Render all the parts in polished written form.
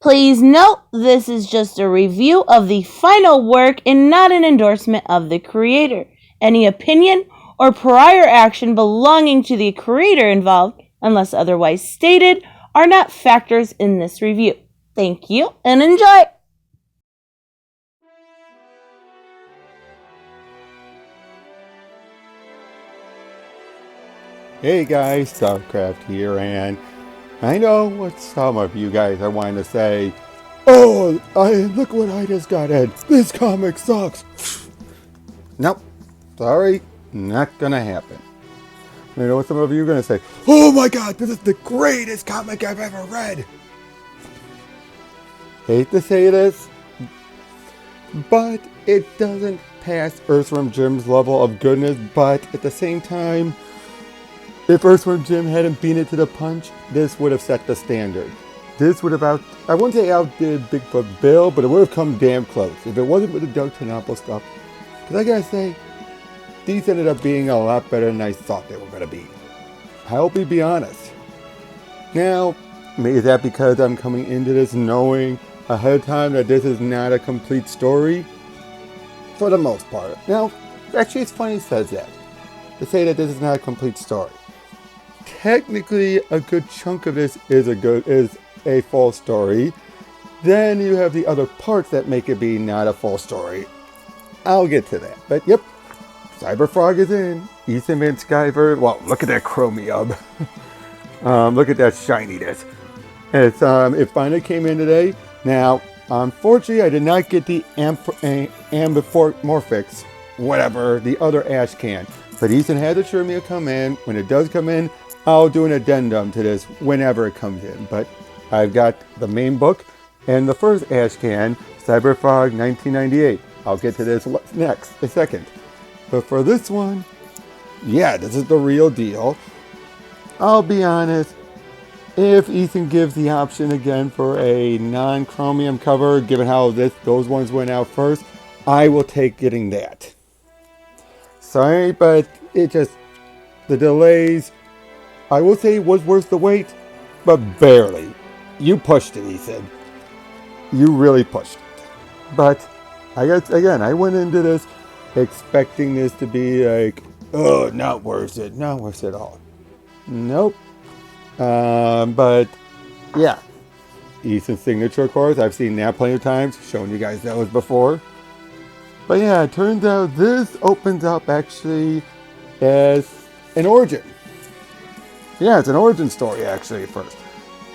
Please note, this is just a review of the final work and not an endorsement of the creator. Any opinion or prior action belonging to the creator involved, unless otherwise stated, are not factors in this review. Thank you and enjoy! Hey guys, Starcraft here, and I know what some of you guys are wanting to say. Oh, look what I just got in. This comic sucks. Nope. Sorry, not gonna happen. I know what some of you are gonna say. Oh my god, this is the greatest comic I've ever read. Hate to say this, but it doesn't pass Earthworm Jim's level of goodness, but at the same time, if Earthworm Jim hadn't beaten it to the punch, this would have set the standard. This would have I wouldn't say outdid Bigfoot Bill, but it would have come damn close. If it wasn't with the Doug Tenopple stuff. Because I gotta say, these ended up being a lot better than I thought they were gonna be. I'll be honest. Now, is that because I'm coming into this knowing ahead of time that this is not a complete story? For the most part. Now, actually it's funny it says that. To say that this is not a complete story. Technically, a good chunk of this is a full story. Then you have the other parts that make it be not a full story. I'll get to that. But yep, Cyberfrog is in. Ethan Van Sciver. Wow, look at that chromium. Look at that shininess. It finally came in today. Now, unfortunately, I did not get the amorphics, whatever, the other Ash can. But Ethan had assured me to come in. When it does come in, I'll do an addendum to this whenever it comes in. But I've got the main book and the first Ash can, Cyberfrog 1998. I'll get to this next, a second. But for this one, yeah, this is the real deal. I'll be honest, if Ethan gives the option again for a non-chromium cover, given how those ones went out first, I will take getting that. Sorry, but the delays, I will say it was worth the wait, but barely. You pushed it, Ethan. You really pushed it. But, I guess, again, I went into this expecting this to be like, oh, not worth it at all. Nope. But, yeah. Ethan's signature, of course, I've seen that plenty of times, shown you guys those before. But yeah, it turns out this opens up actually as an origin. Yeah, it's an origin story actually at first.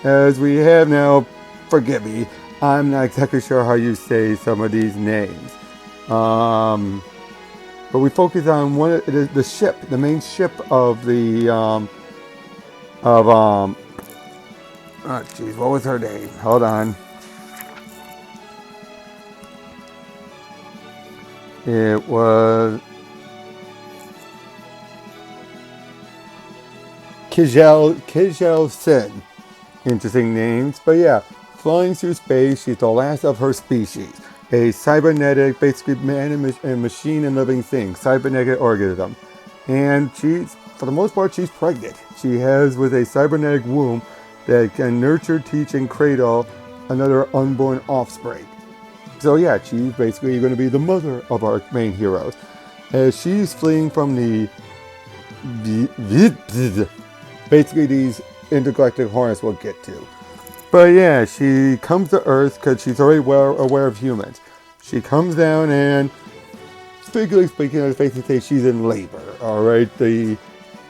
As we have now, forgive me, I'm not exactly sure how you say some of these names. But we focus on the ship, the main ship of the, oh jeez, what was her name? Hold on. It was Kijel Sin. Interesting names, but yeah, flying through space, she's the last of her species. A cybernetic, basically man and machine and living thing, cybernetic organism. And she's, for the most part, she's pregnant. She has with a cybernetic womb that can nurture, teach, and cradle another unborn offspring. So yeah, she's basically going to be the mother of our main heroes. As she's fleeing from the Vyzpzz, basically these intergalactic hornets we'll get to. But yeah, she comes to Earth because she's already well aware of humans. She comes down and, figuratively speaking, let's basically say she's in labor. Alright, the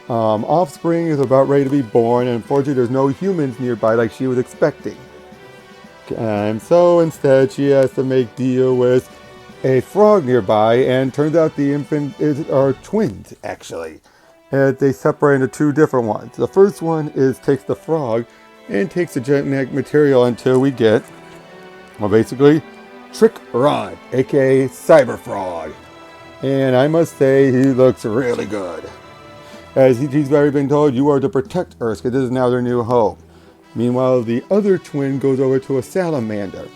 offspring is about ready to be born, and unfortunately there's no humans nearby like she was expecting. And so instead she has to make deal with a frog nearby, and turns out the infant are twins actually. And they separate into two different ones. The first one takes the frog and takes the genetic material until we get, well, basically Trick Rod, aka Cyberfrog. And I must say he looks really good. As he's already been told, you are to protect Earth because this is now their new home. Meanwhile, the other twin goes over to a salamander.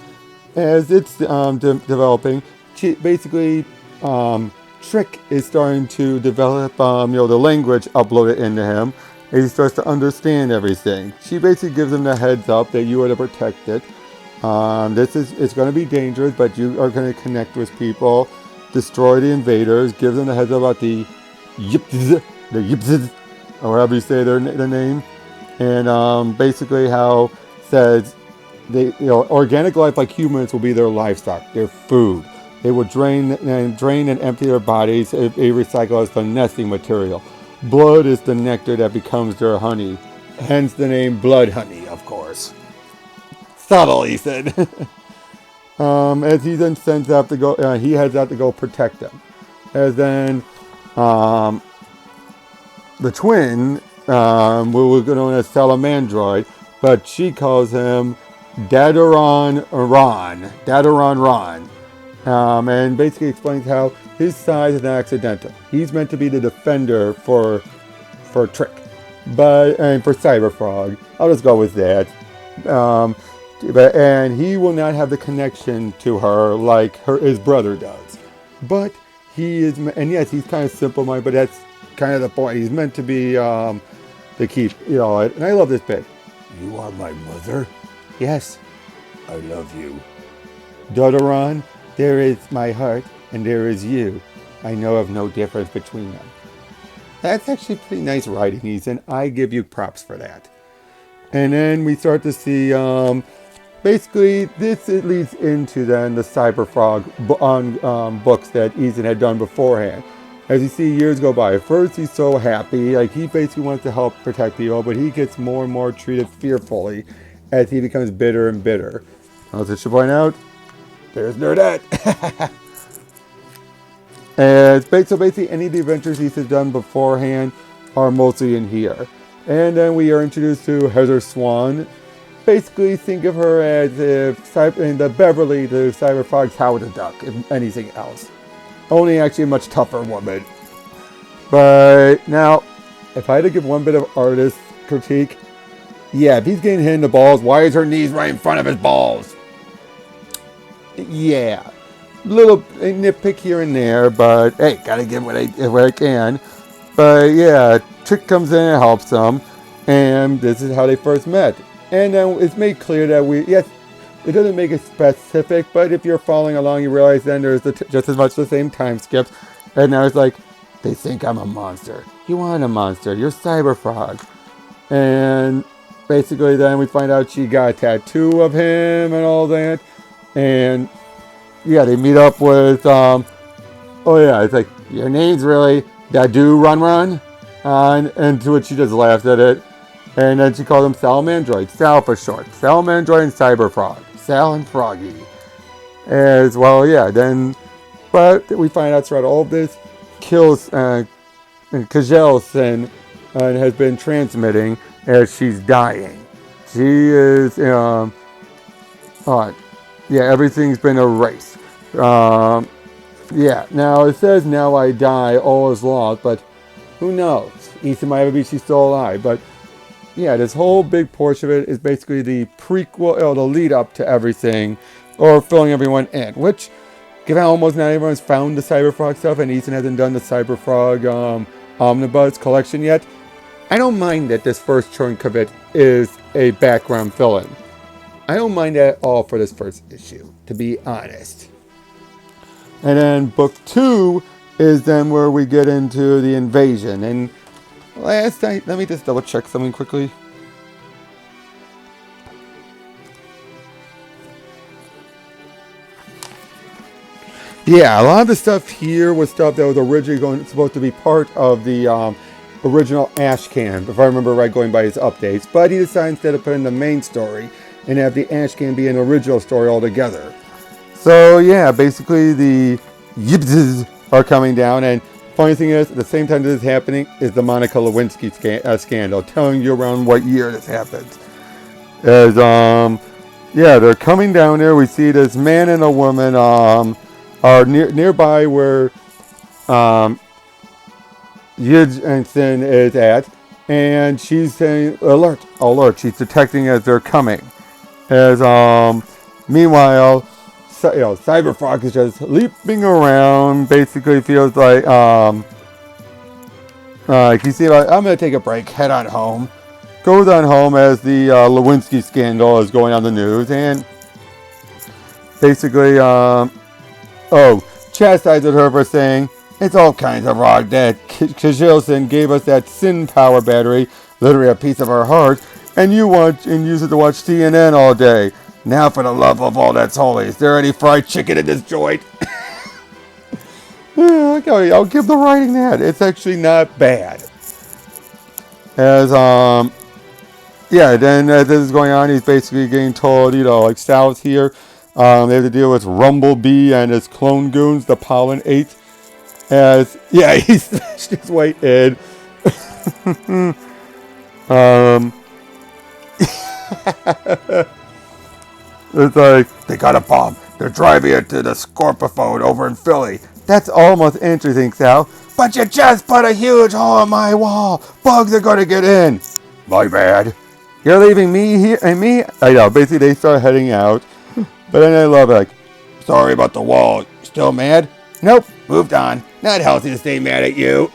As it's developing, basically, Trick is starting to develop, the language uploaded into him. And he starts to understand everything. She basically gives him the heads up that you are to protect it. It's going to be dangerous, but you are going to connect with people, destroy the invaders, give them the heads up about the Vyzpzz, or however you say their name, and basically how says organic life like humans will be their livestock, their food. They will drain and empty their bodies. They recycle as the nesting material. Blood is the nectar that becomes their honey. Hence the name Bloodhoney, of course. Subtle, Ethan. As he then sends out to go, he heads out to go protect them. As then, the twin, we're known as Salamandroid, but she calls him Dadaron Ron. And basically explains how his size is accidental. He's meant to be the defender for Trick, and for Cyberfrog. I'll just go with that. And he will not have the connection to her like his brother does. But he is, and yes, he's kind of simple-minded, but that's kind of the point. He's meant to be the key, and I love this bit. You are my mother? Yes, I love you. Dodoron, there is my heart, and there is you. I know of no difference between them. That's actually pretty nice writing, Ethan. I give you props for that. And then we start to see, basically, it leads into then the Cyberfrog books that Ethan had done beforehand. As you see, years go by. At first, he's so happy, like he basically wants to help protect people, but he gets more and more treated fearfully as he becomes bitter and bitter. As I should point out, there's Nerdette. And so basically, any of the adventures Ethan has done beforehand are mostly in here. And then we are introduced to Heather Swan. Basically, think of her as if the Beverly, the Cyberfrog's Howard the Duck, if anything else. Only actually a much tougher woman. But now, if I had to give one bit of artist critique, yeah, if he's getting hit in the balls, why is her knees right in front of his balls? Yeah, little nitpick here and there, but hey, gotta give what I can. But yeah, Trick comes in and helps them, and this is how they first met. And then it's made clear that it doesn't make it specific, but if you're following along, you realize then there's just as much the same time skips. And now it's like, they think I'm a monster. You aren't a monster. You're Cyberfrog. And basically then we find out she got a tattoo of him and all that. And yeah, they meet up with, it's like, your name's really Dadu Run? And to which she just laughs at it. And then she calls him Salamandroid. Sal for short. Salamandroid and Cyberfrog. Sal and Froggie. As well, yeah. But we find out throughout all of this, kills Kajelson and has been transmitting as she's dying. She is, everything's been erased. Now it says now I die, all is lost, but who knows? Ethan might be she's still alive, but yeah, this whole big portion of it is basically the prequel, the lead up to everything, or filling everyone in. Which, given how almost not everyone's found the Cyberfrog stuff, and Ethan hasn't done the Cyberfrog Omnibus collection yet, I don't mind that this first chunk of it is a background fill-in. I don't mind that at all for this first issue, to be honest. And then book 2 is then where we get into the invasion. And last night, let me just double check something quickly. Yeah, a lot of the stuff here was stuff that was originally supposed to be part of the original Ash Can, if I remember right, going by his updates. But he decided instead of putting the main story and have the Ash Can be an original story altogether. So yeah, basically the Vyzpzz are coming down, and funny thing is, at the same time this is happening is the Monica Lewinsky scandal, telling you around what year this happened. As they're coming down there. We see this man and a woman are nearby where Vyzpzz is at, and she's saying alert, alert. She's detecting as they're coming. As meanwhile, Cyberfrog is just leaping around. Basically, feels like you see, like, I'm gonna take a break, head on home. Goes on home as the Lewinsky scandal is going on the news, and basically, chastises her for saying, it's all kinds of wrong that Kajilson gave us that sin power battery, literally a piece of our heart, and you use it to watch CNN all day. Now for the love of all that's holy, is there any fried chicken in this joint? Yeah, okay, I'll give the writing that. It's actually not bad. As, then as this is going on, he's basically getting told, like Sal's here. They have to deal with Rumblebee and his clone goons, the Pollen 8. He smashed his way in. It's like, they got a bomb. They're driving it to the Scorpiphone over in Philly. That's almost interesting, Sal. But you just put a huge hole in my wall. Bugs are going to get in. My bad. You're leaving me here and me? I know, basically they start heading out. But then I love it, like, sorry about the wall. Still mad? Nope, moved on. Not healthy to stay mad at you.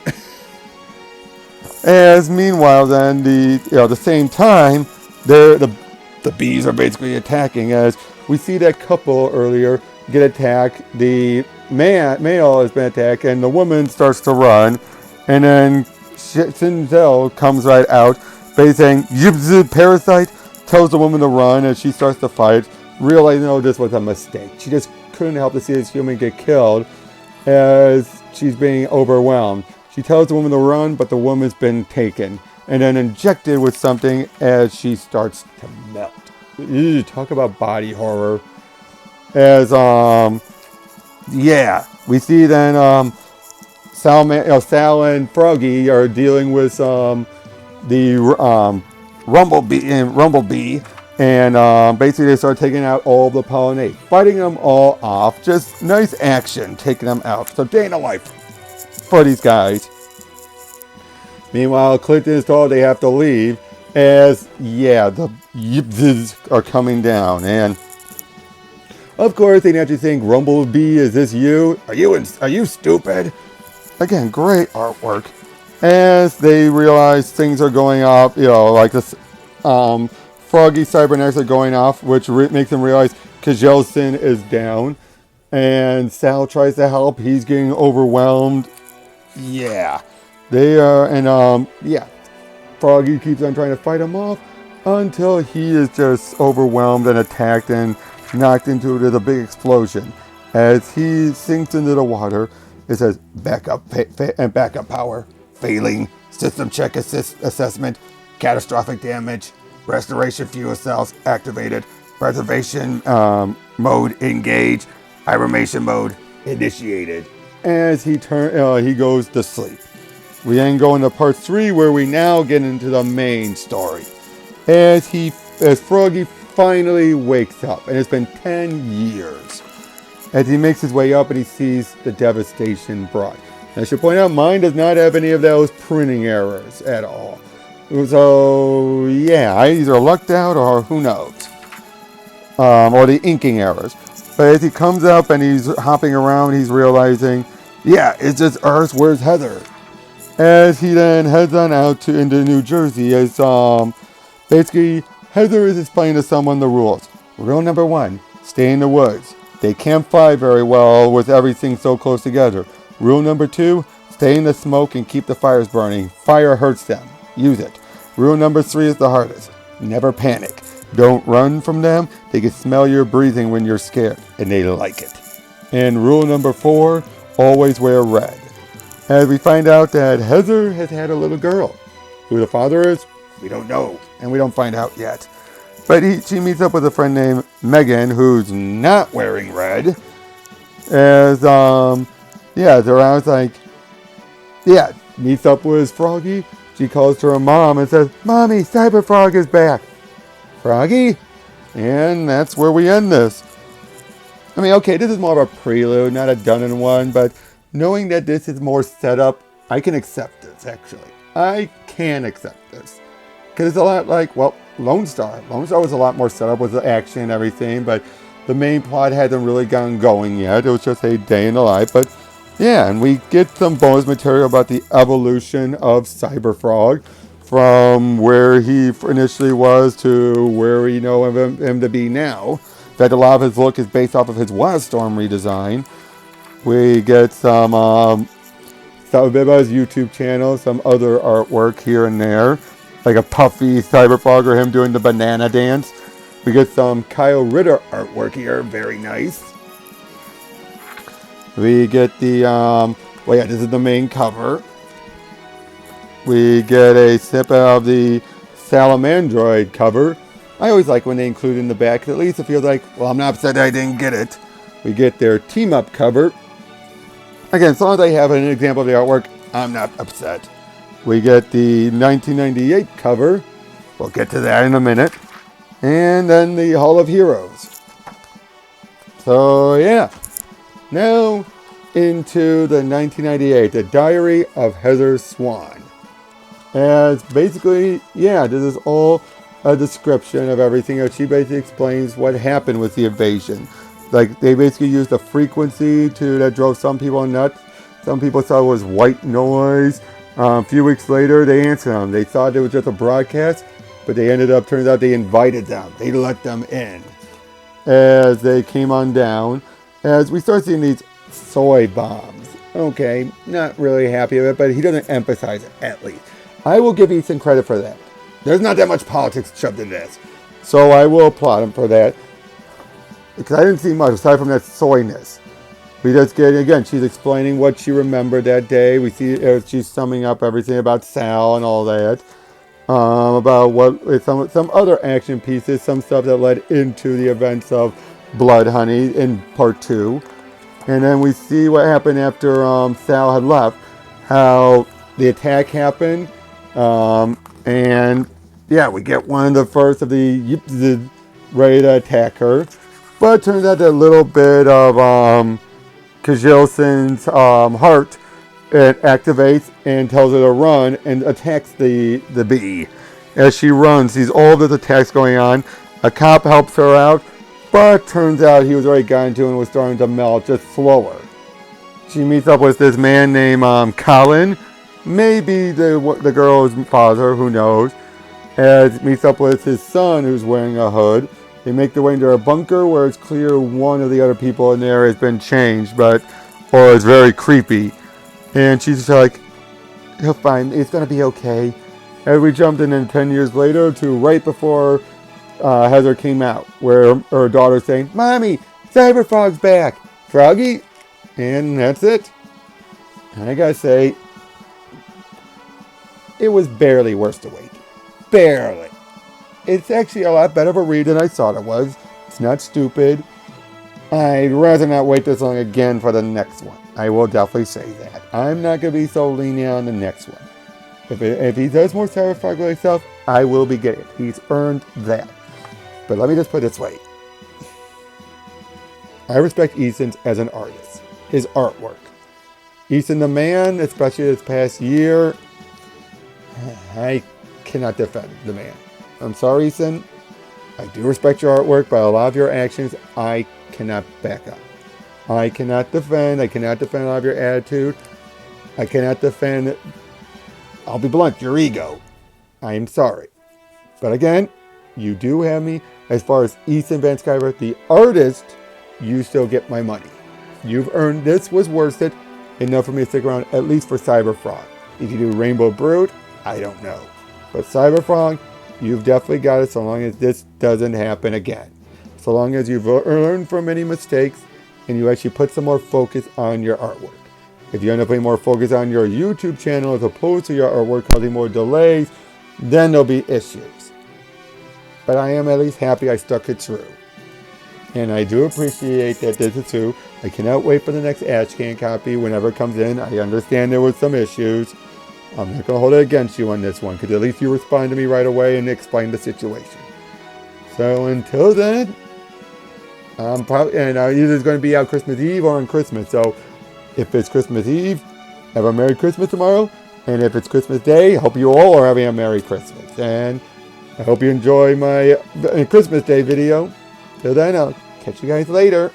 As meanwhile, then the same time, the bees are basically attacking. As we see that couple earlier get attacked, the male has been attacked, and the woman starts to run, and then Sinzel comes right out, basically saying, "Vyzpzz parasite," tells the woman to run, and she starts to fight, realizing, this was a mistake. She just couldn't help to see this human get killed, as she's being overwhelmed. She tells the woman to run, but the woman's been taken and then injected with something as she starts to melt. Ew, talk about body horror. As we see then Sal and Froggie are dealing with the Rumblebee, and basically they start taking out all the Pollen 8, fighting them all off. Just nice action, taking them out. So day in the life for these guys. Meanwhile, Clinton is told they have to leave, as the Vyzpzz are coming down, and of course they naturally think, Rumblebee, is this you? Are you stupid? Again, great artwork. As they realize things are going off, like this, Froggie cybernetics are going off, which makes them realize Kajilson is down, and Sal tries to help. He's getting overwhelmed. They are, and Froggie keeps on trying to fight him off until he is just overwhelmed and attacked and knocked into the big explosion. As he sinks into the water, it says backup and backup power failing, system check assessment, catastrophic damage, restoration fuel cells activated, preservation mode engaged, hibernation mode initiated. As he goes to sleep. We then go into part 3, where we now get into the main story. As Froggie finally wakes up, and it's been 10 years. As he makes his way up and he sees the devastation brought. And I should point out, mine does not have any of those printing errors at all. So, I either lucked out or who knows. Or the inking errors. But as he comes up and he's hopping around, he's realizing, it's just Earth, where's Heather? As he then heads on out into New Jersey, as basically Heather is explaining to someone the rules. Rule number 1, stay in the woods. They can't fly very well with everything so close together. Rule number 2, stay in the smoke and keep the fires burning. Fire hurts them. Use it. Rule number 3 is the hardest. Never panic. Don't run from them. They can smell your breathing when you're scared, and they like it. And rule number 4, always wear red. As we find out that Heather has had a little girl. Who the father is, we don't know, and we don't find out yet. But she meets up with a friend named Megan, who's not wearing red. As, they're always like, meets up with Froggie. She calls to her mom and says, "Mommy, Cyberfrog is back." Froggie? And that's where we end this. I mean, okay, this is more of a prelude, not a done-in-one, but knowing that this is more setup, I can accept this, actually. I can accept this. Because it's a lot like, Lone Star. Lone Star was a lot more setup with the action and everything, but the main plot hadn't really gotten going yet. It was just a day in the life, but and we get some bonus material about the evolution of Cyberfrog from where he initially was to where we know him to be now. fact, a lot of his look is based off of his Wildstorm redesign. We get some Vyzpzz YouTube channel, some other artwork here and there, like a puffy Cyberfrog or him doing the banana dance. We get some Kyle Ritter artwork here, very nice. We get the, well yeah, this is the main cover. We get a snippet of the Salamandroid cover. I always like when they include in the back, at least it feels like, well, I'm not upset that I didn't get it. We get their team up cover. Again, as long as I have an example of the artwork, I'm not upset. We get the 1998 cover. We'll get to that in a minute. And then the Hall of Heroes. So, yeah. Now, into the 1998, the Diary of Heather Swan. As basically, yeah, this is all a description of everything. She basically explains what happened with the invasion. Like, they basically used a frequency that drove some people nuts. Some people thought it was white noise. A few weeks later, they answered them. They thought it was just a broadcast, but turns out they invited them. They let them in. As they came on down, as we start seeing these soy bombs. Okay, not really happy with it, but he doesn't emphasize it, at least. I will give Ethan credit for that. There's not that much politics shoved in this. So I will applaud him for that. Because I didn't see much aside from that soyness. We just get, again, she's explaining what she remembered that day. We see she's summing up everything about Sal and all that. About what some other action pieces, some stuff that led into the events of Bloodhoney in part 2. And then we see what happened after Sal had left. How the attack happened. And yeah, we get one of the first of the Vyzpzz ready to attack her. But it turns out that a little bit of Kjilsen's heart, it activates and tells her to run and attacks the bee. As she runs, sees all this attacks going on. A cop helps her out, but turns out he was already gotten to and was starting to melt, just slower. She meets up with this man named Colin, maybe the girl's father, who knows. As meets up with his son, who's wearing a hood. They make their way into a bunker where it's clear one of the other people in there has been changed, or is very creepy. And she's just like, he'll find, it's going to be okay. And we jumped in 10 years later to right before Heather came out, where her daughter's saying, Mommy, Cyberfrog's back. Froggie? And that's it. And I gotta say, it was barely worth the wait. Barely. It's actually a lot better of a read than I thought it was. It's not stupid. I'd rather not wait this long again for the next one. I will definitely say that. I'm not going to be so lenient on the next one. If he does more Cyberfrog like stuff, I will be getting it. He's earned that. But let me just put it this way. I respect Ethan as an artist. His artwork. Ethan the man, especially this past year, I cannot defend the man. I'm sorry, Ethan. I do respect your artwork, but a lot of your actions, I cannot back up. I cannot defend a lot of your attitude. I cannot defend, I'll be blunt, your ego. I'm sorry. But again, you do have me. As far as Ethan Van Sciver, the artist, you still get my money. You've earned, this was worth it. Enough for me to stick around, at least for Cyberfrog. If you do Rainbow Brood, I don't know. But Cyberfrog, you've definitely got it so long as this doesn't happen again. So long as you've learned from any mistakes and you actually put some more focus on your artwork. If you end up putting more focus on your YouTube channel as opposed to your artwork causing more delays, then there'll be issues. But I am at least happy I stuck it through. And I do appreciate that this is true. I cannot wait for the next Ashcan copy whenever it comes in. I understand there was some issues. I'm not going to hold it against you on this one, because at least you respond to me right away and explain the situation. So until then, either it's going to be out Christmas Eve or on Christmas. So if it's Christmas Eve, have a Merry Christmas tomorrow. And if it's Christmas Day, hope you all are having a Merry Christmas. And I hope you enjoy my Christmas Day video. Till then, I'll catch you guys later.